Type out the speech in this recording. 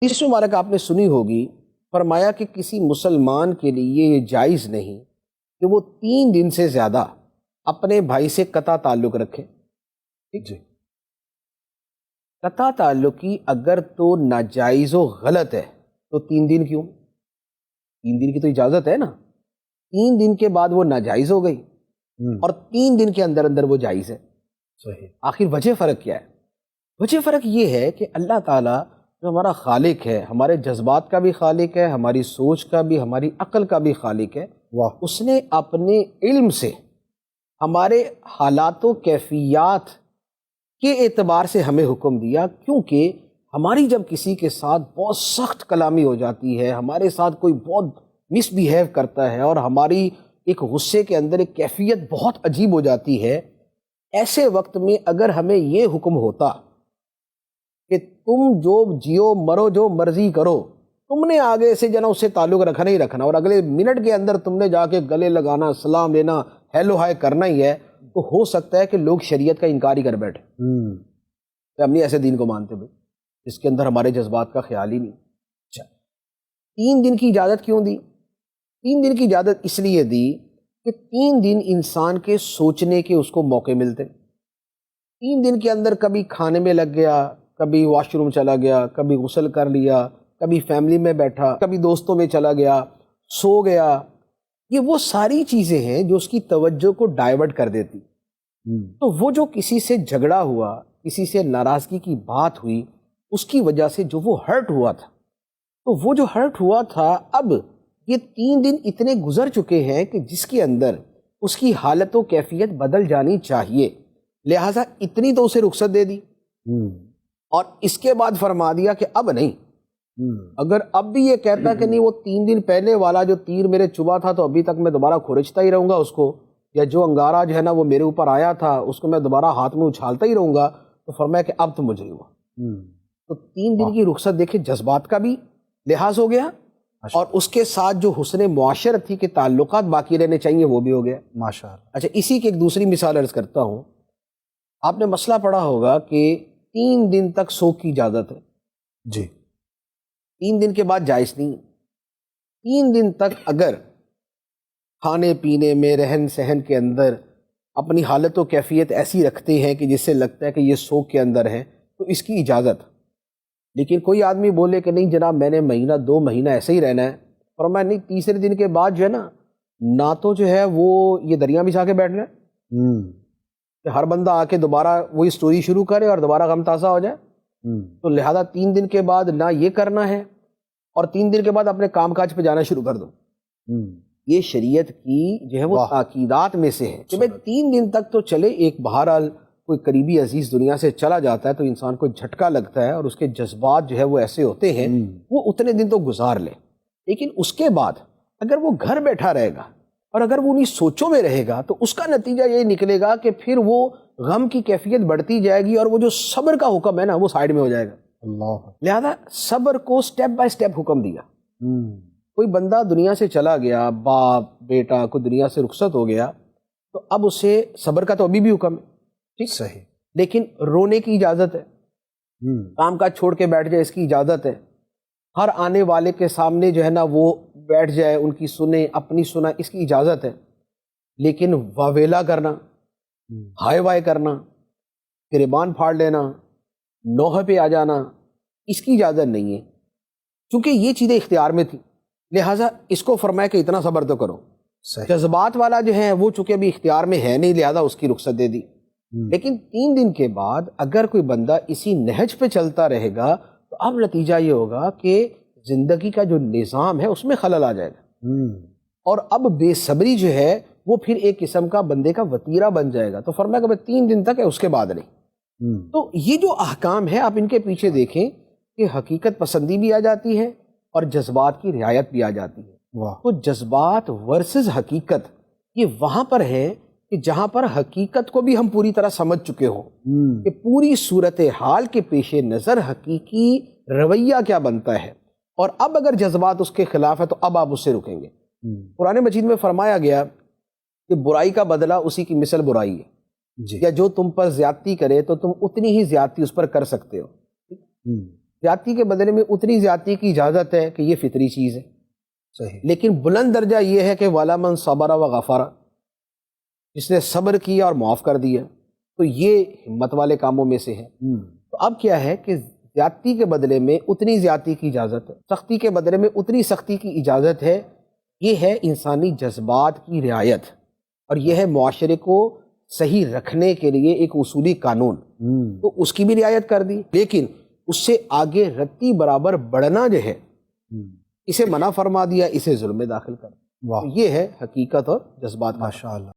اس مبارک آپ نے سنی ہوگی، فرمایا کہ کسی مسلمان کے لیے یہ جائز نہیں کہ وہ 3 دن سے زیادہ اپنے بھائی سے قطع تعلق رکھے۔ ٹھیک جی قطع تعلقی اگر تو ناجائز و غلط ہے تو 3 دن کیوں؟ 3 دن کی تو اجازت ہے نا، 3 دن کے بعد وہ ناجائز ہو گئی اور 3 دن کے اندر اندر وہ جائز ہے۔ صحیح۔ آخر وجہ فرق کیا ہے؟ وجہ فرق یہ ہے کہ اللہ تعالیٰ جو ہمارا خالق ہے، ہمارے جذبات کا بھی خالق ہے، ہماری سوچ کا بھی، ہماری عقل کا بھی خالق ہے، واہ۔ اس نے اپنے علم سے ہمارے حالات و کیفیات کے اعتبار سے ہمیں حکم دیا، کیونکہ ہماری جب کسی کے ساتھ بہت سخت کلامی ہو جاتی ہے، ہمارے ساتھ کوئی بہت مس بیہیو کرتا ہے اور ہماری ایک غصے کے اندر ایک کیفیت بہت عجیب ہو جاتی ہے، ایسے وقت میں اگر ہمیں یہ حکم ہوتا کہ تم جو جیو مرو جو مرضی کرو، تم نے آگے سے جنا اس سے تعلق رکھنا ہی رکھنا اور اگلے منٹ کے اندر تم نے جا کے گلے لگانا، سلام لینا، ہیلو ہائے کرنا ہی ہے، تو ہو سکتا ہے کہ لوگ شریعت کا انکار ہی کر بیٹھے کہ ہم نہیں ایسے دین کو مانتے بھائی جس کے اندر ہمارے جذبات کا خیال ہی نہیں۔ اچھا 3 دن کی اجازت کیوں دی؟ 3 دن کی اجازت اس لیے دی کہ 3 دن انسان کے سوچنے کے اس کو موقع ملتے۔ 3 دن کے اندر کبھی کھانے میں لگ گیا، کبھی واش روم چلا گیا، کبھی غسل کر لیا، کبھی فیملی میں بیٹھا، کبھی دوستوں میں چلا گیا، سو گیا، یہ وہ ساری چیزیں ہیں جو اس کی توجہ کو ڈائیورٹ کر دیتی۔ تو وہ جو کسی سے جھگڑا ہوا، کسی سے ناراضگی کی بات ہوئی، اس کی وجہ سے جو وہ ہرٹ ہوا تھا، تو وہ جو ہرٹ ہوا تھا اب یہ 3 دن اتنے گزر چکے ہیں کہ جس کے اندر اس کی حالت و کیفیت بدل جانی چاہیے، لہٰذا اتنی تو اسے رخصت دے دی اور اس کے بعد فرما دیا کہ اب نہیں۔ اگر اب بھی یہ کہتا کہ نہیں وہ 3 دن پہلے والا جو تیر میرے چبھا تھا تو ابھی تک میں دوبارہ کھرچتا ہی رہوں گا اس کو، یا جو انگارہ جو ہے نا وہ میرے اوپر آیا تھا اس کو میں دوبارہ ہاتھ میں اچھالتا ہی رہوں گا، تو فرمایا کہ اب تو مجھے ہوا۔ تو 3 دن کی رخصت دیکھے، جذبات کا بھی لحاظ ہو گیا اور اس کے ساتھ جو حسن معاشرت تھی کہ تعلقات باقی رہنے چاہیے وہ بھی ہو گیا۔ ماشاءاللہ۔ اچھا اسی کی ایک دوسری مثال عرض کرتا ہوں، آپ نے مسئلہ پڑھا ہوگا کہ 3 دن تک سوگ کی اجازت ہے، جی 3 دن کے بعد جائز نہیں۔ 3 دن تک اگر کھانے پینے میں، رہن سہن کے اندر اپنی حالت و کیفیت ایسی رکھتے ہیں کہ جس سے لگتا ہے کہ یہ سوگ کے اندر ہے تو اس کی اجازت۔ لیکن کوئی آدمی بولے کہ نہیں جناب میں نے مہینہ 2 مہینہ ایسے ہی رہنا ہے، فرمایا نہیں، تیسرے دن کے بعد جو ہے نا تو جو ہے وہ یہ دریا بچھا کے بیٹھ رہے کہ ہر بندہ آ کے دوبارہ وہی سٹوری شروع کرے اور دوبارہ غم تازہ ہو جائے، تو لہذا 3 دن کے بعد نہ یہ کرنا ہے اور 3 دن کے بعد اپنے کام کاج پہ جانا شروع کر دو۔ یہ شریعت کی جو ہے وہ تاکیدات میں سے ہے کہ بھئی 3 دن تک تو چلے، ایک بہرحال کوئی قریبی عزیز دنیا سے چلا جاتا ہے تو انسان کو جھٹکا لگتا ہے اور اس کے جذبات جو ہے وہ ایسے ہوتے ہیں، وہ اتنے دن تو گزار لے، لیکن اس کے بعد اگر وہ گھر بیٹھا رہے گا اور اگر وہ انہی سوچوں میں رہے گا تو اس کا نتیجہ یہ نکلے گا کہ پھر وہ غم کی کیفیت بڑھتی جائے گی اور وہ جو صبر کا حکم ہے نا وہ سائیڈ میں ہو جائے گا۔ اللہ۔ لہذا صبر کو سٹیپ بائی سٹیپ حکم دیا۔ کوئی بندہ دنیا سے چلا گیا، باپ بیٹا کو دنیا سے رخصت ہو گیا، تو اب اسے صبر کا تو ابھی بھی حکم ہے، ٹھیک صحیح، لیکن رونے کی اجازت ہے، کام کاج چھوڑ کے بیٹھ جائے اس کی اجازت ہے، ہر آنے والے کے سامنے جو ہے نا وہ بیٹھ جائے، ان کی سنے اپنی سنا، اس کی اجازت ہے، لیکن واویلا کرنا، ہائے وائے کرنا، گریبان پھاڑ لینا، نوحے پہ آ جانا، اس کی اجازت نہیں ہے، چونکہ یہ چیزیں اختیار میں تھی، لہٰذا اس کو فرمایا کہ اتنا صبر تو کرو۔ جذبات والا جو ہے وہ چونکہ ابھی اختیار میں ہے نہیں، لہٰذا اس کی رخصت دے دی۔ لیکن 3 دن کے بعد اگر کوئی بندہ اسی نہج پہ چلتا رہے گا تو اب نتیجہ یہ ہوگا کہ زندگی کا جو نظام ہے اس میں خلل آ جائے گا اور اب بے صبری جو ہے وہ پھر ایک قسم کا بندے کا وتیرہ بن جائے گا۔ تو فرمایا کہ 3 دن تک ہے، اس کے بعد نہیں۔ تو یہ جو احکام ہے آپ ان کے پیچھے دیکھیں کہ حقیقت پسندی بھی آ جاتی ہے اور جذبات کی رعایت بھی آ جاتی ہے۔ تو جذبات ورسز حقیقت یہ وہاں پر ہے کہ جہاں پر حقیقت کو بھی ہم پوری طرح سمجھ چکے ہوں کہ پوری صورتحال کے پیش نظر حقیقی رویہ کیا بنتا ہے، اور اب اگر جذبات اس کے خلاف ہے تو اب آپ اس سے رکیں گے۔ قرآن مجید میں فرمایا گیا کہ برائی کا بدلہ اسی کی مثل برائی ہے، یا جو تم پر زیادتی کرے تو تم اتنی ہی زیادتی اس پر کر سکتے ہو۔ زیادتی کے بدلے میں اتنی زیادتی کی اجازت ہے کہ یہ فطری چیز ہے، صحیح، لیکن بلند درجہ یہ ہے کہ والا من صبر و غفر، جس نے صبر کیا اور معاف کر دیا، تو یہ ہمت والے کاموں میں سے ہے۔ تو اب کیا ہے کہ زیادتی کے بدلے میں اتنی زیادتی کی اجازت ہے، سختی کے بدلے میں اتنی سختی کی اجازت ہے۔ یہ ہے انسانی جذبات کی رعایت، اور یہ ہے معاشرے کو صحیح رکھنے کے لیے ایک اصولی قانون، تو اس کی بھی رعایت کر دی، لیکن اس سے آگے رتی برابر بڑھنا جو ہے اسے منع فرما دیا، اسے ظلم میں داخل کر دیا۔ واہ، یہ ہے حقیقت اور جذبات کا۔ ماشاء اللہ۔